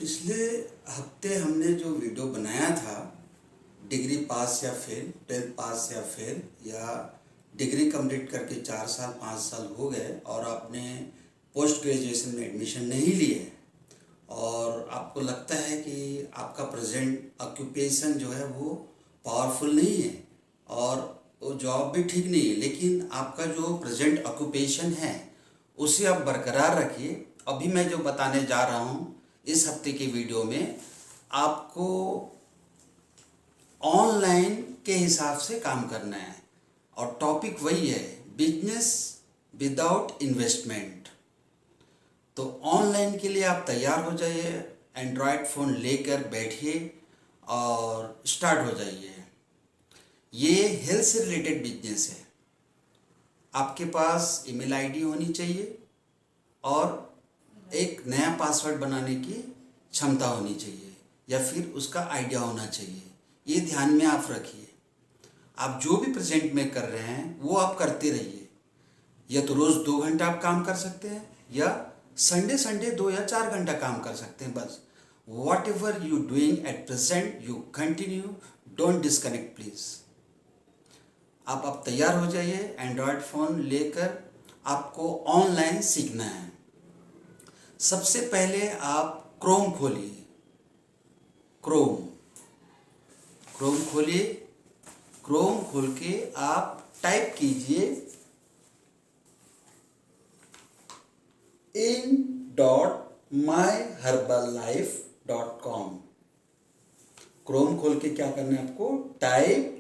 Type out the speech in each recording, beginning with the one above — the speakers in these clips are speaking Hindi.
पिछले हफ्ते हमने जो वीडियो बनाया था, डिग्री पास या फेल, 12th पास या फेल, या डिग्री कंप्लीट करके 4 साल 5 साल हो गए और आपने पोस्ट ग्रेजुएशन में एडमिशन नहीं लिए और आपको लगता है कि आपका प्रेजेंट ऑक्यूपेशन जो है वो पावरफुल नहीं है और वो जॉब भी ठीक नहीं है, लेकिन आपका जो प्रेजेंट ऑक्यूपेशन है उसे आप बरकरार रखिए। अभी मैं जो बताने जा रहा हूँ इस हफ्ते की वीडियो में, आपको ऑनलाइन के हिसाब से काम करना है और टॉपिक वही है, बिजनेस विदाउट इन्वेस्टमेंट। तो ऑनलाइन के लिए आप तैयार हो जाइए, एंड्रॉयड फ़ोन लेकर बैठिए और स्टार्ट हो जाइए। ये हेल्थ से रिलेटेड बिजनेस है। आपके पास ईमेल आईडी होनी चाहिए और एक नया पासवर्ड बनाने की क्षमता होनी चाहिए या फिर उसका आइडिया होना चाहिए। ये ध्यान में आप रखिए। आप जो भी प्रेजेंट में कर रहे हैं वो आप करते रहिए। या तो रोज़ 2 घंटा आप काम कर सकते हैं या संडे संडे 2 या 4 घंटा काम कर सकते हैं। बस what ever you doing at present you continue, don't disconnect please. आप तैयार हो जाइए, एंड्रॉयड फ़ोन लेकर आपको ऑनलाइन सीखना है। सबसे पहले आप क्रोम खोलिए, क्रोम क्रोम खोलिए। क्रोम खोल के आप टाइप कीजिए in.myherbalife.com। क्रोम खोल के क्या करना है आपको, टाइप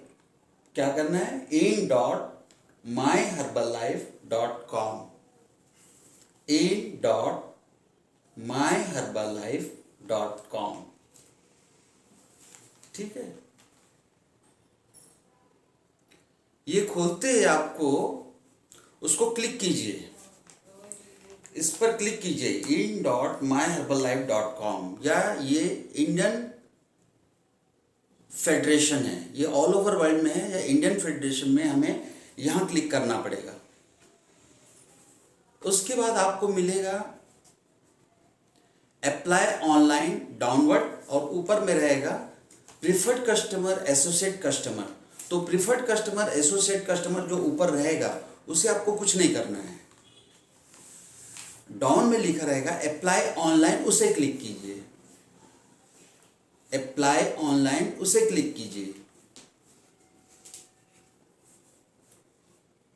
क्या करना है, in.myherbalife.com, in.myherbalife.com। ठीक है, ये खोलते ही आपको उसको क्लिक कीजिए, इस पर क्लिक कीजिए in.myherbalife.com। या ये इंडियन फेडरेशन है, ये ऑल ओवर वर्ल्ड में है, या इंडियन फेडरेशन में हमें यहाँ क्लिक करना पड़ेगा। उसके बाद आपको मिलेगा अप्लाई ऑनलाइन डाउनवर्ड और ऊपर में रहेगा प्रिफर्ड कस्टमर एसोसिएट कस्टमर। तो प्रिफर्ड कस्टमर एसोसिएट कस्टमर जो ऊपर रहेगा उसे आपको कुछ नहीं करना है। डाउन में लिखा रहेगा अप्लाई ऑनलाइन, उसे क्लिक कीजिए। अप्लाई ऑनलाइन उसे क्लिक कीजिए।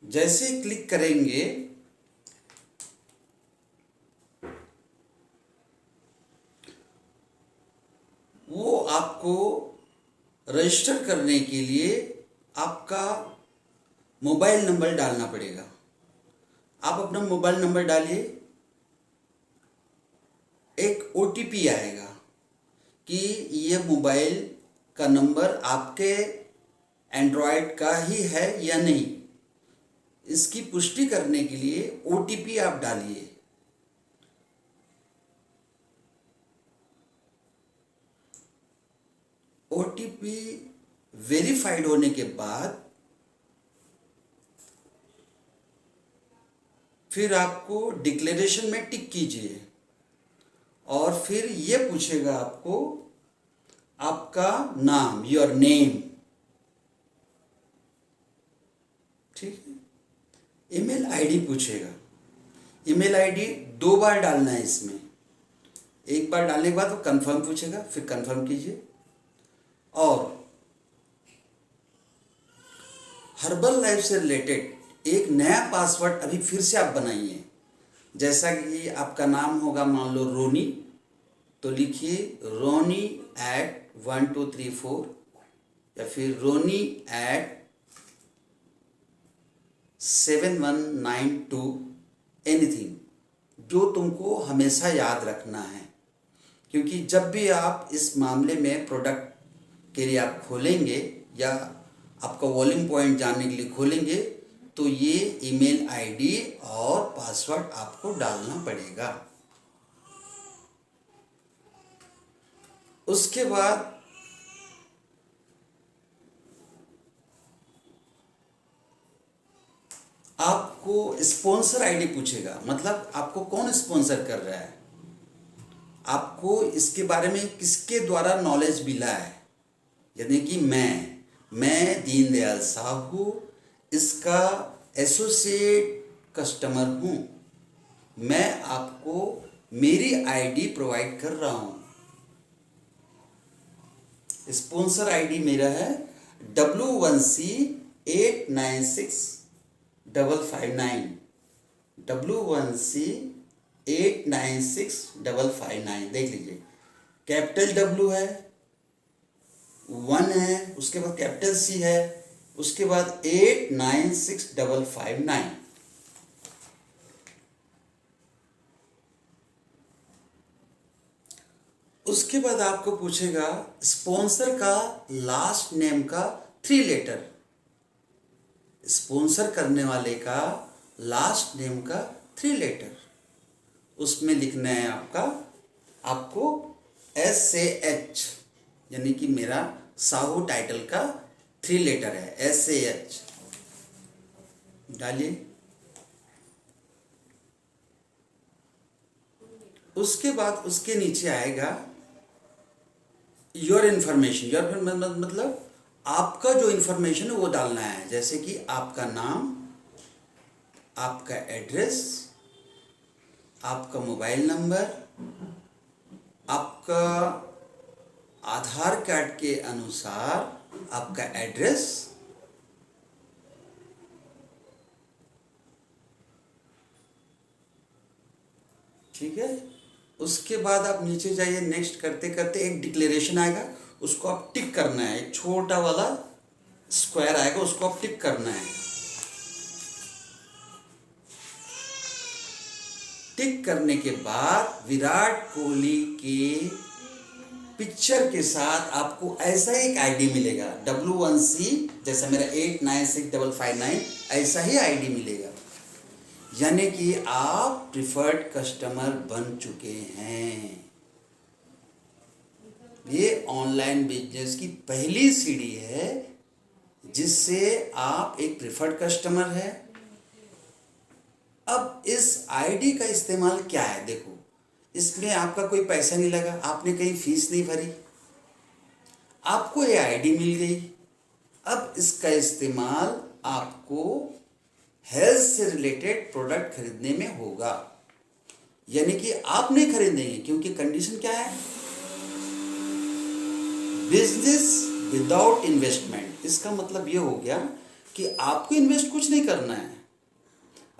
जैसे क्लिक करेंगे वो आपको रजिस्टर करने के लिए आपका मोबाइल नंबर डालना पड़ेगा। आप अपना मोबाइल नंबर डालिए, एक ओटीपी आएगा कि ये मोबाइल का नंबर आपके एंड्रॉयड का ही है या नहीं। इसकी पुष्टि करने के लिए ओटीपी आप डालिए। ओटीपी वेरीफाइड होने के बाद फिर आपको डिक्लेरेशन में टिक कीजिए और फिर ये पूछेगा आपको आपका नाम, योर नेम। ठीक है, ईमेल आईडी पूछेगा। ईमेल आईडी 2 बार डालना है इसमें। एक बार डालने के बाद वो कंफर्म पूछेगा, फिर कंफर्म कीजिए। और हर्बल लाइफ से रिलेटेड एक नया पासवर्ड अभी फिर से आप बनाइए। जैसा कि आपका नाम होगा मान लो रोनी, तो लिखिए रोनी@1234 या फिर रोनी@7192, एनीथिंग जो तुमको हमेशा याद रखना है। क्योंकि जब भी आप इस मामले में प्रोडक्ट के लिए आप खोलेंगे या आपका वॉल्यूम पॉइंट जानने के लिए खोलेंगे तो ये ईमेल आईडी और पासवर्ड आपको डालना पड़ेगा। उसके बाद आपको स्पॉन्सर आईडी पूछेगा, मतलब आपको कौन स्पॉन्सर कर रहा है। आपको इसके बारे में किसके द्वारा नॉलेज मिला है, यानी कि मैं दीनदयाल साहू इसका एसोसिएट कस्टमर हूँ। मैं आपको मेरी आईडी प्रोवाइड कर रहा हूँ। स्पॉन्सर आईडी मेरा है W1C896559 W1C896559 देख लीजिए। कैपिटल W है, 1 है, उसके बाद कैपिटल C है, उसके बाद 896559। उसके बाद आपको पूछेगा स्पॉन्सर का लास्ट नेम का 3 लेटर। स्पॉन्सर करने वाले का लास्ट नेम का 3 लेटर, उसमें लिखना है आपको SAH, यानी कि मेरा साहू टाइटल का 3 लेटर है, SAH डालिए। उसके बाद उसके नीचे आएगा योर इन्फॉर्मेशन। मतलब आपका जो इन्फॉर्मेशन है वो डालना है, जैसे कि आपका नाम, आपका एड्रेस, आपका मोबाइल नंबर, आपका आधार कार्ड के अनुसार आपका एड्रेस, ठीक है। उसके बाद आप नीचे जाइए, नेक्स्ट करते करते एक डिक्लेरेशन आएगा, उसको आप टिक करना है। एक छोटा वाला स्क्वायर आएगा, उसको आप टिक करना है। टिक करने के बाद विराट कोहली के पिक्चर के साथ आपको ऐसा एक आईडी मिलेगा, W1C, जैसा मेरा 896559, ऐसा ही आईडी मिलेगा, यानी कि आप प्रिफर्ड कस्टमर बन चुके हैं। ये ऑनलाइन बिजनेस की पहली सीढ़ी है, जिससे आप एक प्रिफर्ड कस्टमर है। अब इस आईडी का इस्तेमाल क्या है, देखो, इसमें आपका कोई पैसा नहीं लगा, आपने कहीं फीस नहीं भरी, आपको ये आईडी मिल गई। अब इसका इस्तेमाल आपको हेल्थ से रिलेटेड प्रोडक्ट खरीदने में होगा, यानी कि आप नहीं खरीदेंगे, क्योंकि कंडीशन क्या है, बिजनेस विदाउट इन्वेस्टमेंट। इसका मतलब ये हो गया कि आपको इन्वेस्ट कुछ नहीं करना है।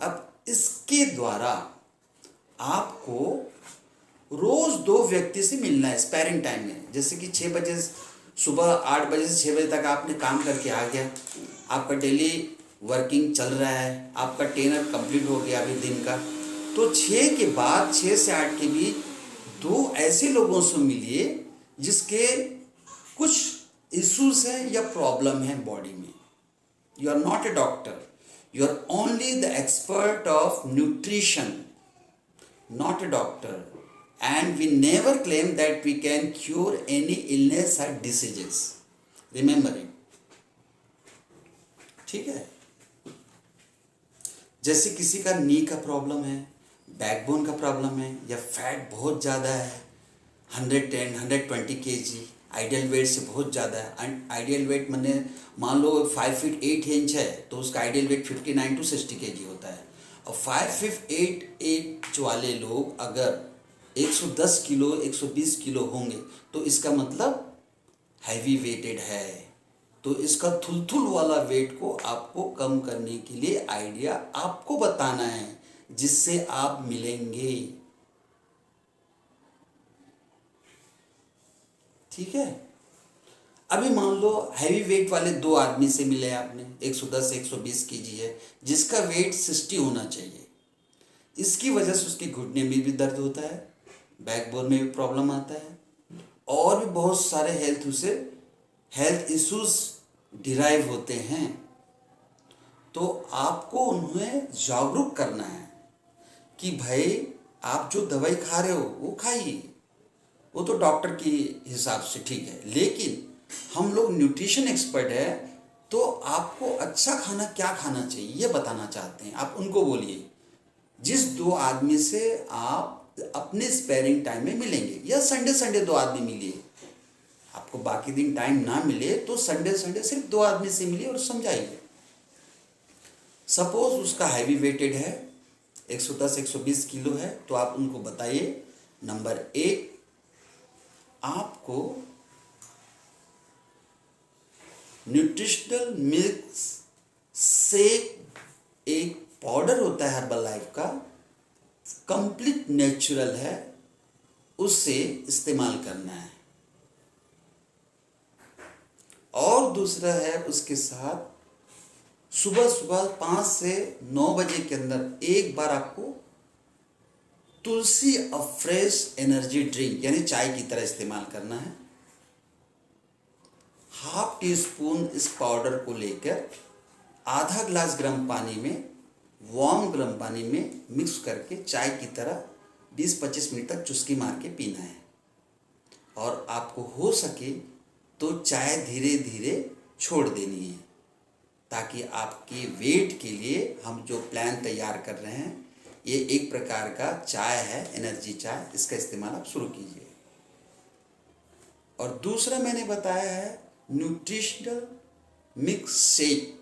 अब इसके द्वारा आपको रोज 2 व्यक्ति से मिलना है स्पैरिंग टाइम में, जैसे कि 6 बजे, सुबह 8 बजे से 6 बजे तक आपने काम करके आ गया, आपका डेली वर्किंग चल रहा है, आपका टेनर कंप्लीट हो गया अभी दिन का, तो 6 के बाद 6 से 8 के बीच 2 ऐसे लोगों से मिलिए जिसके कुछ इश्यूज हैं या प्रॉब्लम है बॉडी में। You are not a doctor, you are only the expert of nutrition, not a doctor, and we never claim that we can cure any illness or diseases. Remember it. ठीक है। जैसे किसी का नी का प्रॉब्लम है, बैकबोन का प्रॉब्लम है, या फैट बहुत ज़्यादा है, 110 120 kg, आइडियल वेट से बहुत ज़्यादा है। आइडियल वेट मैंने मान लो 5 फीट 8 इंच है, तो उसका आइडियल वेट 59 to 60 kg होता है। और 5 फीट 8 इंच वाले लोग अगर 110 किलो 120 किलो होंगे, तो इसका मतलब हैवी वेटेड है। तो इसका थुलथुल वाला वेट को आपको कम करने के लिए आइडिया आपको बताना है, जिससे आप मिलेंगे। ठीक है। अभी मान लो हैवी वेट वाले 2 आदमी से मिले आपने, 110 120 केजी है, जिसका वेट 60 होना चाहिए। इसकी वजह से उसके घुटने में भी दर्द होता है, बैकबोन में भी प्रॉब्लम आता है, और भी बहुत सारे हेल्थ इश्यूज डिराइव होते हैं। तो आपको उन्हें जागरूक करना है कि भाई आप जो दवाई खा रहे हो वो खाइए, वो तो डॉक्टर के हिसाब से ठीक है, लेकिन हम लोग न्यूट्रिशन एक्सपर्ट है, तो आपको अच्छा खाना क्या खाना चाहिए ये बताना चाहते हैं। आप उनको बोलिए। जिस 2 आदमी से आप अपने स्पेयरिंग टाइम में मिलेंगे, या संडे संडे 2 आदमी मिलिए। आपको बाकी दिन टाइम ना मिले तो संडे संडे सिर्फ 2 आदमी से मिलिए और समझाइए। सपोज उसका हैवी वेटेड है, 110-120 किलो है, तो आप उनको बताइए नंबर 1, आपको न्यूट्रिशनल मिल्क शेक एक पाउडर होता है हर्बल लाइफ का, कंप्लीट नेचुरल है, उससे इस्तेमाल करना है। और दूसरा है उसके साथ सुबह सुबह 5 से 9 बजे के अंदर एक बार आपको तुलसी फ्रेश एनर्जी ड्रिंक यानी चाय की तरह इस्तेमाल करना है। ½ टी स्पून इस पाउडर को लेकर आधा ग्लास गर्म पानी में, वार्म गर्म पानी में मिक्स करके चाय की तरह 20-25 मिनट तक चुस्की मार के पीना है। और आपको हो सके तो चाय धीरे धीरे छोड़ देनी है, ताकि आपके वेट के लिए हम जो प्लान तैयार कर रहे हैं, ये एक प्रकार का चाय है, एनर्जी चाय, इसका इस्तेमाल आप शुरू कीजिए। और दूसरा मैंने बताया है न्यूट्रिशनल मिक्स शेक।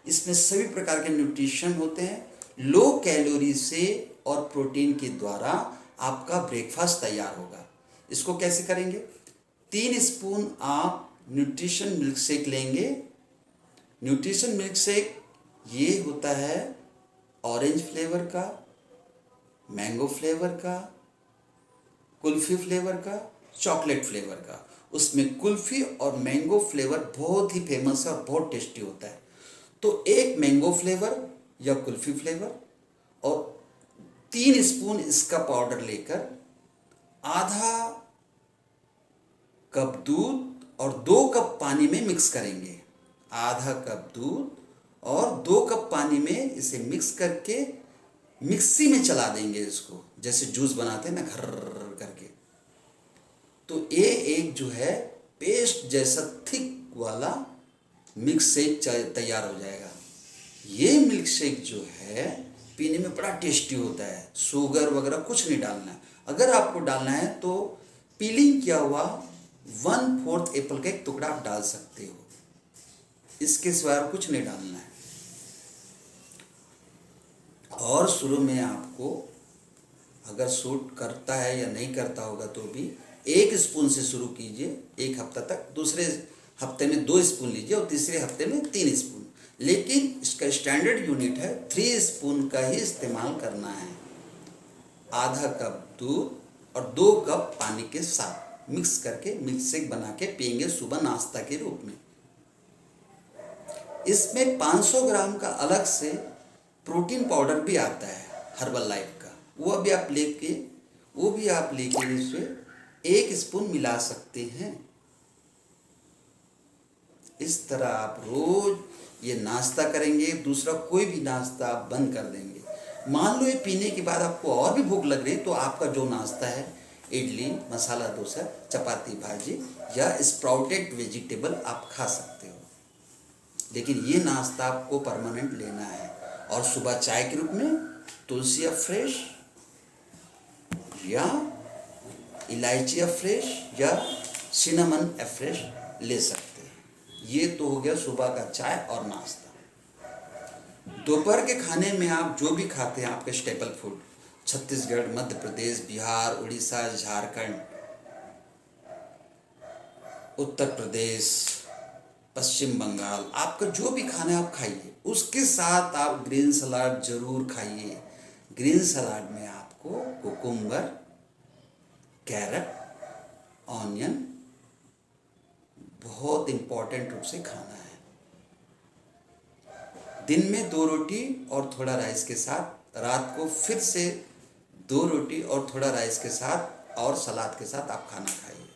इसमें सभी प्रकार के न्यूट्रिशन होते हैं, लो कैलोरी से और प्रोटीन के द्वारा आपका ब्रेकफास्ट तैयार होगा। इसको कैसे करेंगे? 3 स्पून आप न्यूट्रिशन मिल्क शेक लेंगे। न्यूट्रिशन मिल्क शेक ये होता है ऑरेंज फ्लेवर का, मैंगो फ्लेवर का, कुल्फी फ्लेवर का, चॉकलेट फ्लेवर का। उसमें कुल्फी और मैंगो फ्लेवर बहुत ही फेमस है और बहुत टेस्टी होता है। तो एक मैंगो फ्लेवर या कुल्फी फ्लेवर और 3 स्पून इसका पाउडर लेकर आधा कप दूध और 2 कप पानी में मिक्स करेंगे। आधा कप दूध और 2 कप पानी में इसे मिक्स करके मिक्सी में चला देंगे इसको, जैसे जूस बनाते हैं ना घर करके। तो ये एक जो है पेस्ट जैसा थिक वाला मिल्क शेक तैयार हो जाएगा। ये मिल्क शेक जो है पीने में बड़ा टेस्टी होता है। शुगर वगैरह कुछ नहीं डालना है। अगर आपको डालना है तो पीलिंग किया हुआ 1/4 एप्पल का एक टुकड़ा आप डाल सकते हो, इसके सिवाय कुछ नहीं डालना है। और शुरू में आपको अगर सूट करता है या नहीं करता होगा तो भी 1 स्पून से शुरू कीजिए 1 हफ्ता तक, दूसरे हफ्ते में 2 स्पून लीजिए और तीसरे हफ्ते में 3 स्पून। लेकिन इसका स्टैंडर्ड यूनिट है 3 स्पून का ही इस्तेमाल करना है। आधा कप दूध और 2 कप पानी के साथ मिक्स करके मिल्क शेक बना के पियेंगे सुबह नाश्ता के रूप में। इसमें 500 ग्राम का अलग से प्रोटीन पाउडर भी आता है हर्बल लाइफ का, वो भी आप लेके इसमें 1 स्पून मिला सकते हैं। इस तरह आप रोज ये नाश्ता करेंगे, दूसरा कोई भी नाश्ता आप बंद कर देंगे। मान लो ये पीने के बाद आपको और भी भूख लग रही, तो आपका जो नाश्ता है इडली, मसाला डोसा, चपाती भाजी या स्प्राउटेड वेजिटेबल आप खा सकते हो। लेकिन ये नाश्ता आपको परमानेंट लेना है। और सुबह चाय के रूप में तुलसी फ्रेश या इलायची फ्रेश या सिनेमन फ्रेश ले सकते हैं। ये तो हो गया सुबह का चाय और नाश्ता। दोपहर के खाने में आप जो भी खाते हैं आपके स्टेपल फूड, छत्तीसगढ़, मध्य प्रदेश, बिहार, उड़ीसा, झारखंड, उत्तर प्रदेश, पश्चिम बंगाल, आपका जो भी खाना है आप खाइए। उसके साथ आप ग्रीन सलाद जरूर खाइए। ग्रीन सलाद में आपको कुकुम्बर, कैरेट, ऑनियन बहुत इंपॉर्टेंट रूप से खाना है। दिन में 2 रोटी और थोड़ा राइस के साथ, रात को फिर से 2 रोटी और थोड़ा राइस के साथ और सलाद के साथ आप खाना खाइए।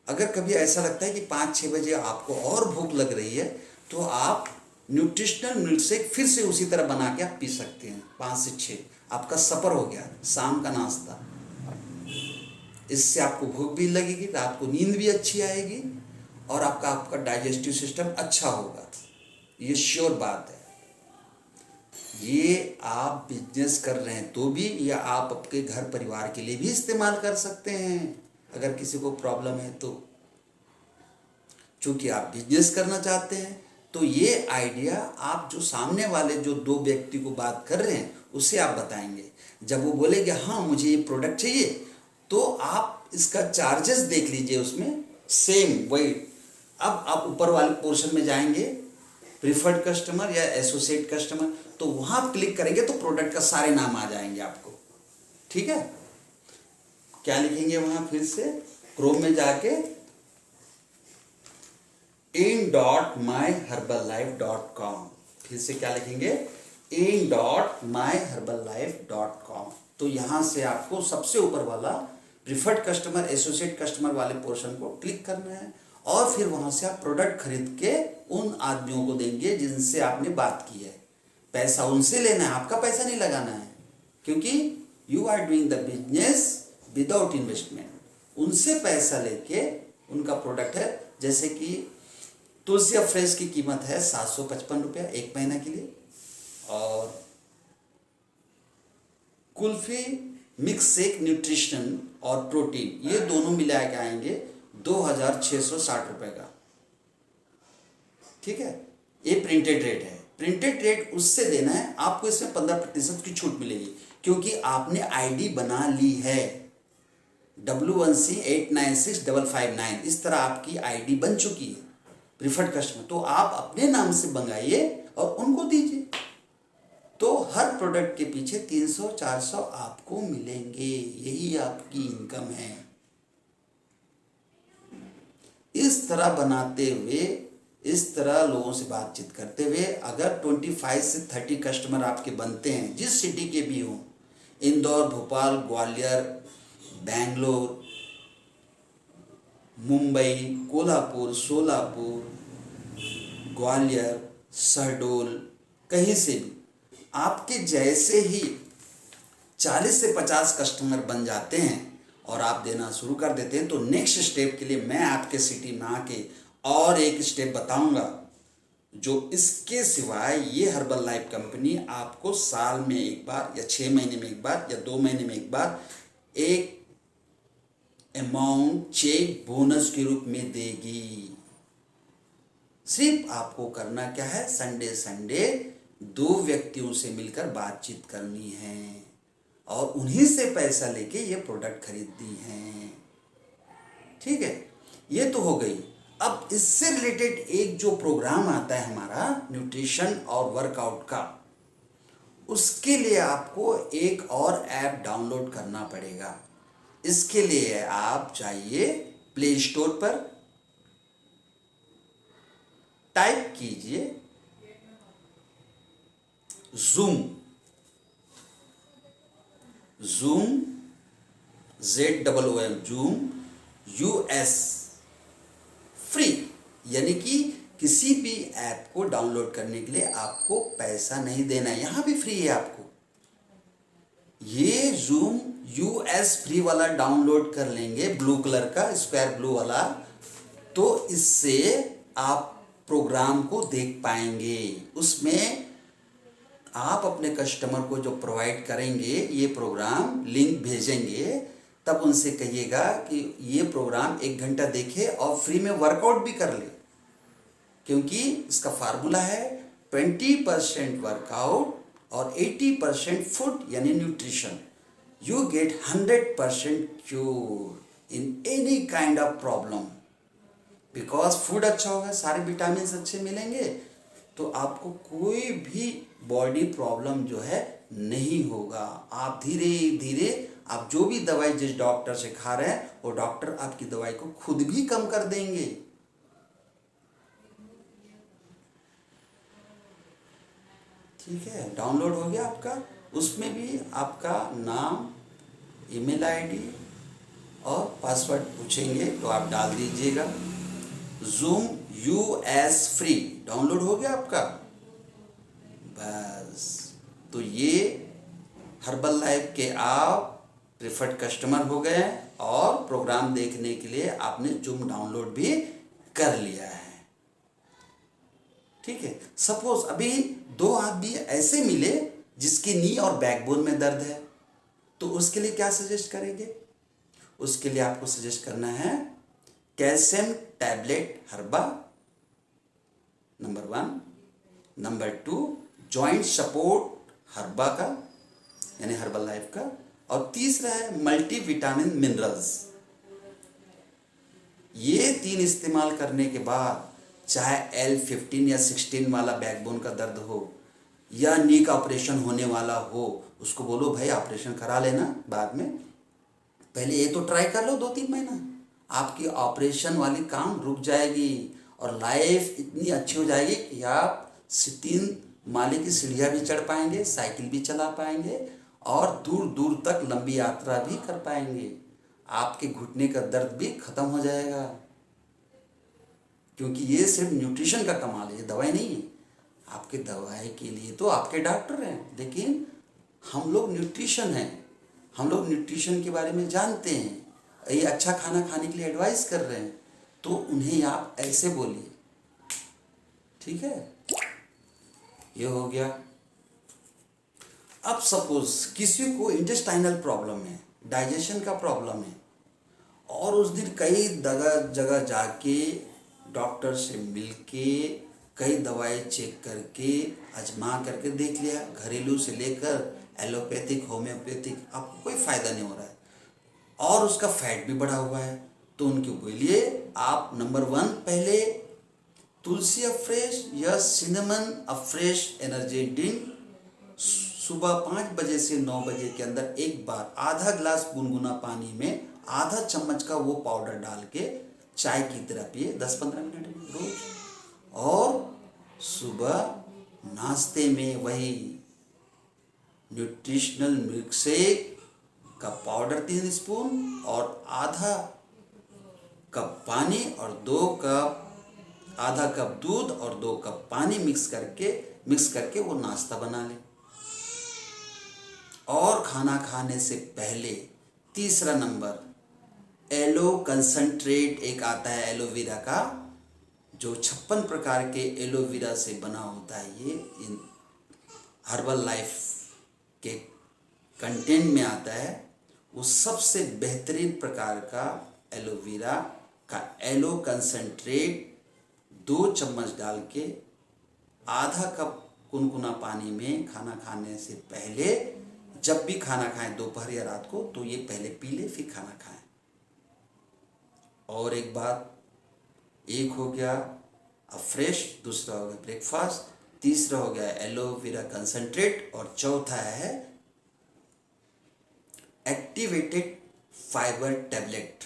अगर कभी ऐसा लगता है कि 5-6 बजे आपको और भूख लग रही है तो आप न्यूट्रिशनल मिल्क शेक फिर से उसी तरह बना के आप पी सकते हैं। 5 से 6 आपका सफ़र हो गया, शाम का नाश्ता। इससे आपको भूख भी लगेगी, रात को नींद भी अच्छी आएगी और आपका डाइजेस्टिव सिस्टम अच्छा होगा, ये श्योर बात है। ये आप बिजनेस कर रहे हैं तो भी, या आप आपके घर परिवार के लिए भी इस्तेमाल कर सकते हैं अगर किसी को प्रॉब्लम है तो। चूंकि आप बिजनेस करना चाहते हैं तो ये आइडिया आप जो सामने वाले जो दो व्यक्ति को बात कर रहे हैं उसे आप बताएंगे। जब वो बोलेंगे हाँ मुझे ये प्रोडक्ट चाहिए, तो आप इसका चार्जेस देख लीजिए उसमें सेम वही। अब आप ऊपर वाले पोर्शन में जाएंगे, प्रीफर्ड कस्टमर या एसोसिएट कस्टमर, तो वहां आप क्लिक करेंगे तो प्रोडक्ट का सारे नाम आ जाएंगे आपको। ठीक है, क्या लिखेंगे वहां फिर से, क्रोम में जाके in.myherbalife.com, फिर से क्या लिखेंगे, in.myherbalife.com। तो यहां से आपको सबसे ऊपर वाला प्रीफर्ड कस्टमर एसोसिएट कस्टमर वाले पोर्शन को क्लिक करना है, और फिर वहां से आप प्रोडक्ट खरीद के उन आदमियों को देंगे जिनसे आपने बात की है। पैसा उनसे लेना है, आपका पैसा नहीं लगाना है, क्योंकि you are doing the business without investment. उनसे पैसा लेके उनका प्रोडक्ट है, जैसे कि तुलसिया फ्रेश की कीमत है 755 रुपया एक महीना के लिए, और कुल्फी मिक्स शेक न्यूट्रिशन और प्रोटीन ये दोनों मिला के आएंगे 2660 रुपये का। ठीक है, ये प्रिंटेड रेट है। प्रिंटेड रेट उससे देना है आपको, इसमें 15% की छूट मिलेगी क्योंकि आपने आईडी बना ली है W1C896559, इस तरह आपकी आईडी बन चुकी है प्रीफर्ड कस्टमर। तो आप अपने नाम से मंगाइए और उनको दीजिए, तो हर प्रोडक्ट के पीछे 300-400 आपको मिलेंगे। यही आपकी इनकम है। इस तरह बनाते हुए, इस तरह लोगों से बातचीत करते हुए अगर 25 से 30 कस्टमर आपके बनते हैं, जिस सिटी के भी हों, इंदौर, भोपाल, ग्वालियर, बेंगलोर, मुंबई, कोल्हापुर, सोलापुर, ग्वालियर, शहडोल, कहीं से भी आपके जैसे ही 40 से 50 कस्टमर बन जाते हैं और आप देना शुरू कर देते हैं, तो नेक्स्ट स्टेप के लिए मैं आपके सिटी में आके और एक स्टेप बताऊंगा, जो इसके सिवाय ये हर्बल लाइफ कंपनी आपको साल में एक बार या 6 महीने में एक बार या 2 महीने में एक बार एक अमाउंट चेक बोनस के रूप में देगी। सिर्फ आपको करना क्या है, संडे संडे 2 व्यक्तियों से मिलकर बातचीत करनी है और उन्हीं से पैसा लेके ये प्रोडक्ट खरीदनी है। ठीक है, ये तो हो गई। अब इससे रिलेटेड एक जो प्रोग्राम आता है हमारा न्यूट्रिशन और वर्कआउट का, उसके लिए आपको एक और ऐप डाउनलोड करना पड़ेगा। इसके लिए आप जाइए प्ले स्टोर पर, टाइप कीजिए zoom, ZOOM, zoom US free, यानी कि किसी भी ऐप को डाउनलोड करने के लिए आपको पैसा नहीं देना है, यहां भी फ्री है आपको। ये ज़ूम US फ्री वाला डाउनलोड कर लेंगे, ब्लू कलर का स्क्वायर ब्लू वाला, तो इससे आप प्रोग्राम को देख पाएंगे। उसमें आप अपने कस्टमर को जो प्रोवाइड करेंगे ये प्रोग्राम, लिंक भेजेंगे, तब उनसे कहिएगा कि ये प्रोग्राम 1 घंटा देखे और फ्री में वर्कआउट भी कर ले, क्योंकि इसका फार्मूला है 20% वर्कआउट और 80% फूड यानी nutrition. You get 100% cure in any kind of problem, because food अच्छा होगा, सारे विटामिन अच्छे मिलेंगे, तो आपको कोई भी बॉडी प्रॉब्लम जो है नहीं होगा। आप धीरे धीरे आप जो भी दवाई जिस डॉक्टर से खा रहे हैं वो डॉक्टर आपकी दवाई को खुद भी कम कर देंगे। ठीक है, डाउनलोड हो गया आपका। उसमें भी आपका नाम, ईमेल आईडी और पासवर्ड पूछेंगे, तो आप डाल दीजिएगा। ज़ूम US फ्री डाउनलोड हो गया आपका, बस। तो ये हर्बल लाइफ के आप प्रेफर्ड कस्टमर हो गए और प्रोग्राम देखने के लिए आपने ज़ूम डाउनलोड भी कर लिया है। ठीक है। सपोज अभी दो आदमी ऐसे मिले जिसकी नी और बैकबोन में दर्द है, तो उसके लिए क्या सजेस्ट करेंगे? उसके लिए आपको सजेस्ट करना है calcium tablet Herba, number 1। Number 2 joint support Herba का, यानी हर्बल लाइफ का। और तीसरा है मल्टी विटामिन मिनरल्स। ये 3 इस्तेमाल करने के बाद चाहे L15 या 16 वाला बैकबोन का दर्द हो या नी का ऑपरेशन होने वाला हो, उसको बोलो भाई ऑपरेशन करा लेना बाद में, पहले ये तो ट्राई कर लो 2-3 महीना, आपकी ऑपरेशन वाली काम रुक जाएगी और लाइफ इतनी अच्छी हो जाएगी कि आप 3 माले की सीढ़ियाँ भी चढ़ पाएंगे, साइकिल भी चला पाएंगे और दूर दूर तक लंबी यात्रा भी कर पाएंगे। आपके घुटने का दर्द भी खत्म हो जाएगा, क्योंकि ये सिर्फ न्यूट्रिशन का कमाल है, ये दवाई नहीं है। आपके दवाई के लिए तो आपके डॉक्टर हैं, लेकिन हम लोग न्यूट्रिशन हैं, हम लोग न्यूट्रिशन के बारे में जानते हैं, ये अच्छा खाना खाने के लिए एडवाइस कर रहे हैं, तो उन्हें आप ऐसे बोलिए, ठीक है। ये हो गया। अब सपोज किसी को इंटेस्टाइनल प्रॉब्लम है, डाइजेशन का प्रॉब्लम है, और उस दिन कई जगह जाके डॉक्टर से मिलके कई दवाई चेक करके आजमा करके देख लिया, घरेलू से लेकर एलोपैथिक होम्योपैथिक, आपको कोई फ़ायदा नहीं हो रहा है और उसका फैट भी बढ़ा हुआ है, तो उनके बोलिए आप नंबर 1 पहले तुलसी अफ्रेश या सिनेमन अफ्रेश एनर्जी ड्रिंक सुबह 5 बजे से 9 बजे के अंदर एक बार आधा ग्लास गुनगुना पानी में आधा चम्मच का वो पाउडर डाल के चाय की तरह पिए 10-15 मिनट में रोज। और सुबह नाश्ते में वही न्यूट्रिशनल मिल्क शेक का पाउडर 3 स्पून और आधा कप पानी और 2 कप, आधा कप दूध और 2 कप पानी मिक्स करके वो नाश्ता बना ले। और खाना खाने से पहले तीसरा नंबर एलो कंसंट्रेट एक आता है एलोवेरा का, जो 56 प्रकार के एलोवेरा से बना होता है, ये इन हर्बल लाइफ के कंटेंट में आता है। वो सबसे बेहतरीन प्रकार का एलोवेरा का एलो कंसंट्रेट 2 चम्मच डाल के आधा कप गुनगुना पानी में खाना खाने से पहले, जब भी खाना खाएं दोपहर या रात को, तो ये पहले पी ले फिर खाना खाएं। और एक बात, एक हो गया फ्रेश, दूसरा हो गया ब्रेकफास्ट, तीसरा हो गया एलोवेरा कंसंट्रेट और चौथा है एक्टिवेटेड फाइबर टैबलेट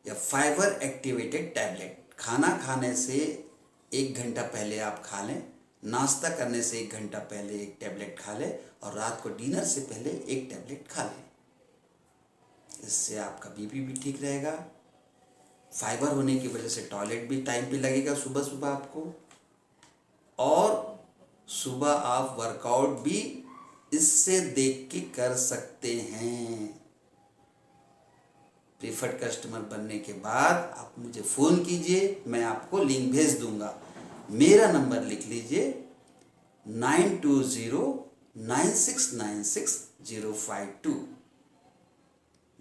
या फाइबर एक्टिवेटेड टैबलेट। खाना खाने से 1 घंटा पहले आप खा लें, नाश्ता करने से 1 घंटा पहले एक टैबलेट खा लें और रात को डिनर से पहले एक टैबलेट खा लें। इससे आपका बीपी भी ठीक रहेगा, फाइबर होने की वजह से टॉयलेट भी टाइम पे लगेगा सुबह सुबह आपको, और सुबह आप वर्कआउट भी इससे देख के कर सकते हैं। प्रीफर्ड कस्टमर बनने के बाद आप मुझे फ़ोन कीजिए, मैं आपको लिंक भेज दूंगा। मेरा नंबर लिख लीजिए 9209696052,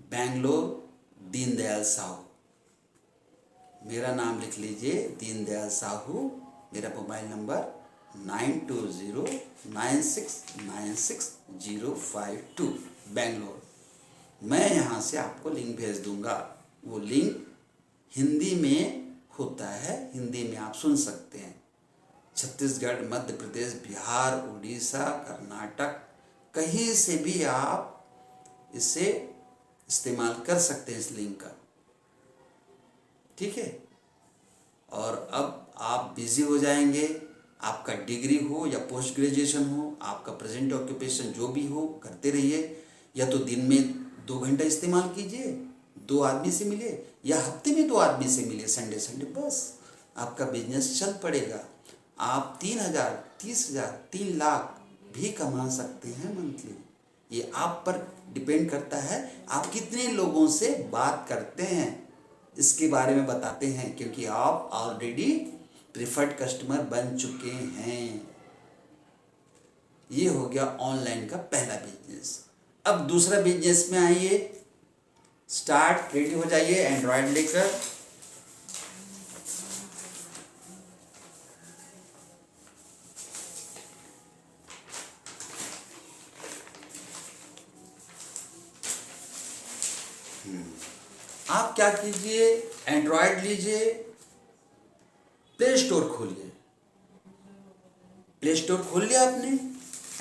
बेंगलोर, दीनदयाल साहू। मेरा नाम लिख लीजिए दीनदयाल साहू, मेरा मोबाइल नंबर 9209696052, बेंगलोर। मैं यहाँ से आपको लिंक भेज दूंगा, वो लिंक हिंदी में होता है, हिंदी में आप सुन सकते हैं। छत्तीसगढ़, मध्य प्रदेश, बिहार, उड़ीसा, कर्नाटक, कहीं से भी आप इसे इस्तेमाल कर सकते हैं इस लिंक का, ठीक है। और अब आप बिजी हो जाएंगे, आपका डिग्री हो या पोस्ट ग्रेजुएशन हो, आपका प्रेजेंट ऑक्यूपेशन जो भी हो, करते रहिए। या तो दिन में 2 घंटा इस्तेमाल कीजिए, 2 आदमी से मिले, या हफ्ते में 2 आदमी से मिले संडे, बस आपका बिजनेस चल पड़ेगा। आप 3,000, 30,000, 3 लाख भी कमा सकते हैं मंथली। ये आप पर डिपेंड करता है आप कितने लोगों से बात करते हैं, इसके बारे में बताते हैं, क्योंकि आप ऑलरेडी प्रिफर्ड कस्टमर बन चुके हैं। ये हो गया ऑनलाइन का पहला बिजनेस। अब दूसरा बिजनेस में आइए, स्टार्ट, रेडी हो जाइए एंड्रॉयड लेकर। आप क्या कीजिए, एंड्रॉयड लीजिए, प्ले स्टोर खोलिए। प्ले स्टोर खोल लिया आपने,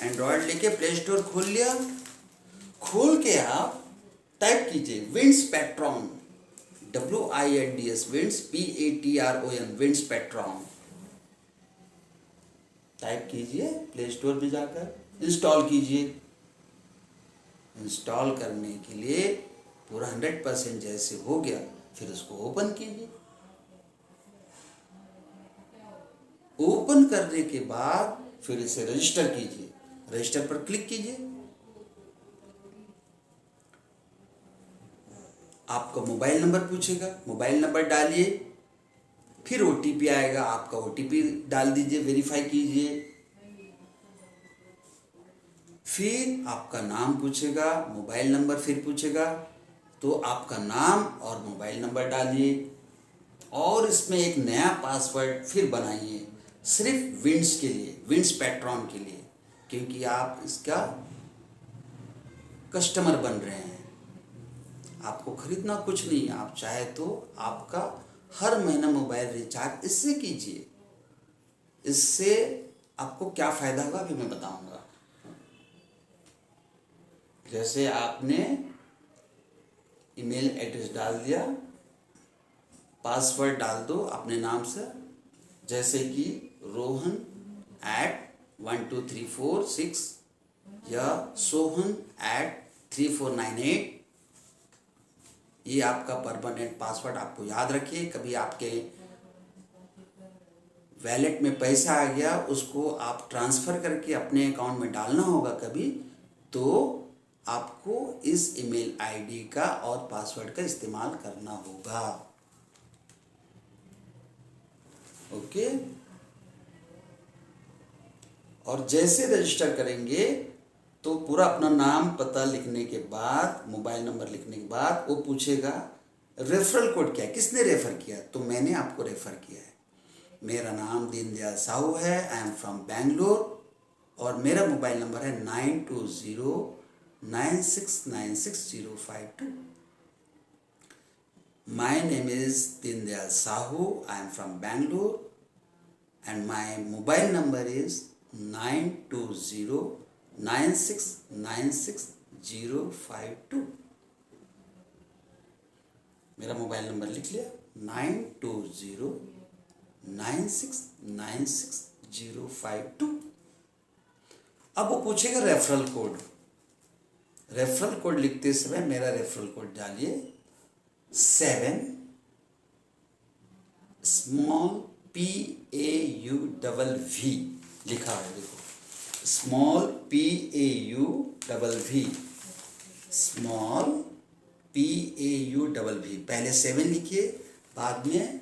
एंड्रॉयड लेके प्ले स्टोर खोल लिया। खोल के आप टाइप कीजिए winds patron, WINDS, winds PATRON, winds patron type कीजिए। प्ले स्टोर में जाकर इंस्टॉल कीजिए। इंस्टॉल करने के लिए पूरा 100% जैसे हो गया, फिर उसको ओपन कीजिए। ओपन करने के बाद फिर इसे रजिस्टर कीजिए। रजिस्टर पर क्लिक कीजिए। आपका मोबाइल नंबर पूछेगा, मोबाइल नंबर डालिए, फिर OTP आएगा, आपका OTP डाल दीजिए, वेरीफाई कीजिए। फिर आपका नाम पूछेगा, मोबाइल नंबर फिर पूछेगा, तो आपका नाम और मोबाइल नंबर डालिए और इसमें एक नया पासवर्ड फिर बनाइए, सिर्फ विंड्स के लिए, विंड्स पेट्रॉन के लिए, क्योंकि आप इसका कस्टमर बन रहे हैं। आपको खरीदना कुछ नहीं, आप चाहे तो आपका हर महीना मोबाइल रिचार्ज इससे कीजिए। इससे आपको क्या फ़ायदा होगा अभी मैं बताऊंगा। जैसे आपने ईमेल एड्रेस डाल दिया, पासवर्ड डाल दो अपने नाम से, जैसे कि rohan@12346 या sohan@3498। ये आपका परमानेंट पासवर्ड, आपको याद रखिए। कभी आपके वैलेट में पैसा आ गया, उसको आप ट्रांसफ़र करके अपने अकाउंट में डालना होगा कभी, तो आपको इस ईमेल आईडी का और पासवर्ड का इस्तेमाल करना होगा। ओके। और जैसे रजिस्टर करेंगे तो पूरा अपना नाम पता लिखने के बाद, मोबाइल नंबर लिखने के बाद वो पूछेगा रेफरल कोड क्या है, किसने रेफ़र किया। तो मैंने आपको रेफ़र किया है, मेरा नाम दीनदयाल साहू है, आई एम फ्रॉम बैंगलोर, और मेरा मोबाइल नंबर है 9209696052। My name is Deendayal Sahu, I am from Bangalore, and my mobile number is 9209696052। मेरा मोबाइल नंबर लिख लिया, 9209696052। अब वो पूछेगा रेफरल कोड। रेफरल कोड लिखते समय मेरा रेफरल कोड डालिए 7 स्मॉल PAUVV लिखा है, देखो स्मॉल PAUVV, स्मॉल PAUVV। पहले 7 लिखिए, बाद में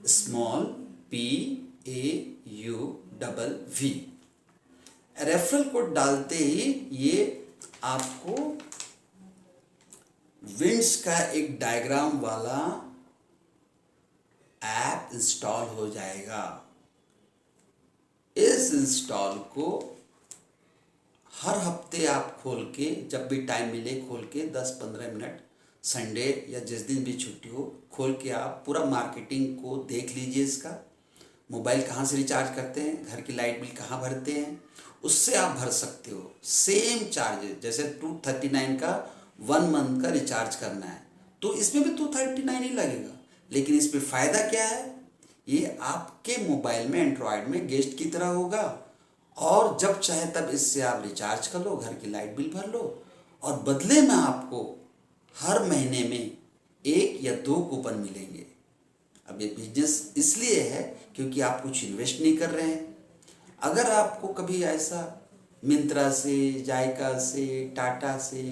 स्मॉल PAUVV। रेफरल कोड डालते ही ये आपको विंड्स का एक डायग्राम वाला ऐप इंस्टॉल हो जाएगा। इस इंस्टॉल को हर हफ्ते आप खोल के, जब भी टाइम मिले खोल के 10-15 मिनट, संडे या जिस दिन भी छुट्टी हो, खोल के आप पूरा मार्केटिंग को देख लीजिए। इसका मोबाइल कहाँ से रिचार्ज करते हैं, घर की लाइट बिल कहाँ भरते हैं, उससे आप भर सकते हो। सेम चार्जेस, जैसे 239 का 1 मंथ का रिचार्ज करना है तो इसमें भी 239 ही लगेगा। लेकिन इसमें फ़ायदा क्या है, ये आपके मोबाइल में, एंड्रॉयड में गेस्ट की तरह होगा, और जब चाहे तब इससे आप रिचार्ज कर लो, घर की लाइट बिल भर लो, और बदले में आपको हर महीने में 1 या 2 कूपन मिलेंगे। अब ये बिजनेस इसलिए है क्योंकि आप कुछ इन्वेस्ट नहीं कर रहे हैं। अगर आपको कभी ऐसा मिंत्रा से, जायका से, टाटा से,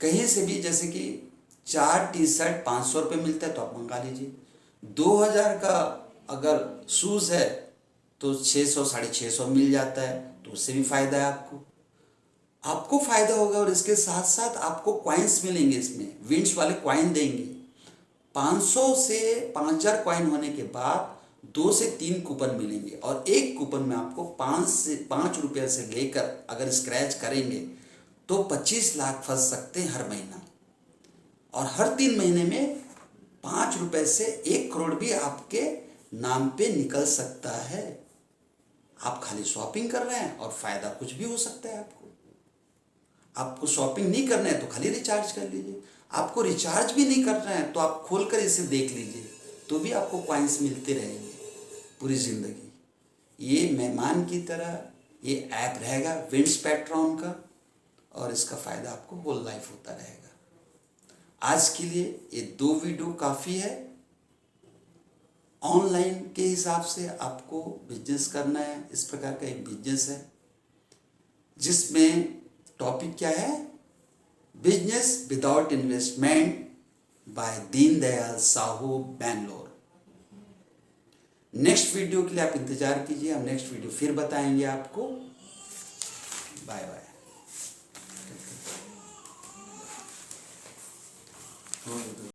कहीं से भी, जैसे कि 4 टी-शर्ट 500 रुपये मिलता है तो आप मंगा लीजिए। 2000 का अगर शूज़ है तो 600 650 मिल जाता है, तो उससे भी फ़ायदा है आपको फ़ायदा होगा। और इसके साथ साथ आपको कॉइन्स मिलेंगे, इसमें विंड्स वाले कॉइन देंगे। 500 से 5000 कॉइन होने के बाद 2 से 3 कूपन मिलेंगे, और एक कूपन में आपको 5 रुपये से लेकर अगर स्क्रैच करेंगे तो 25 लाख फंस सकते हैं हर महीना। और हर 3 महीने में 5 रुपये से 1 करोड़ भी आपके नाम पे निकल सकता है। आप खाली शॉपिंग कर रहे हैं और फ़ायदा कुछ भी हो सकता है आपको शॉपिंग नहीं करना है तो खाली रिचार्ज कर लीजिए। आपको रिचार्ज भी नहीं करना है तो आप खोलकर इसे देख लीजिए, तो भी आपको कॉइन्स मिलते रहेंगे पूरी ज़िंदगी। ये मेहमान की तरह ये ऐप रहेगा विंड्स पैट्रॉन का, और इसका फ़ायदा आपको होल लाइफ होता रहेगा। आज के लिए ये 2 वीडियो काफ़ी है। ऑनलाइन के हिसाब से आपको बिजनेस करना है। इस प्रकार का एक बिजनेस है जिसमें टॉपिक क्या है, business without investment by Deendayal Sahu Bangalore. Next video के लिए आप इंतजार कीजिए, हम नेक्स्ट वीडियो फिर बताएंगे आपको। Bye bye.